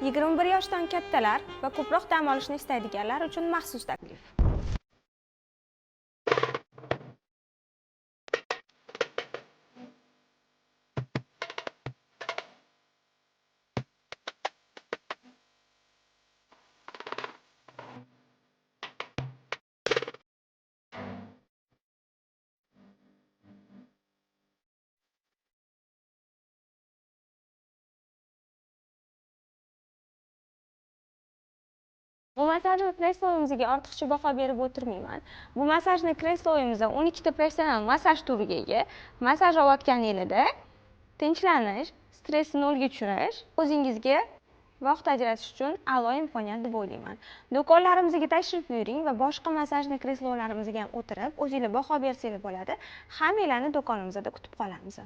21 yoshdan kattalar va ko'proq dam olishni istaydiganlar uchun maxsus taklif. Bu masajni kresloyimizga ortiqcha baho berib o'tirmayman. Bu masajni kresloyimizda 12 ta professional masaj turiga ega. Masaj olayotganingizda tinchlanish, stressni nolga tushirish, o'zingizga vaqt ajratish uchun a'lo imkoniyat deb o'ylayman. Do'konlarimizga tashrif buyuring va boshqa masajni kreslolarimizga ham o'tirib, o'zingizlar baho bersangiz bo'ladi. Hammanglarni do'konimizda kutib qolamiz.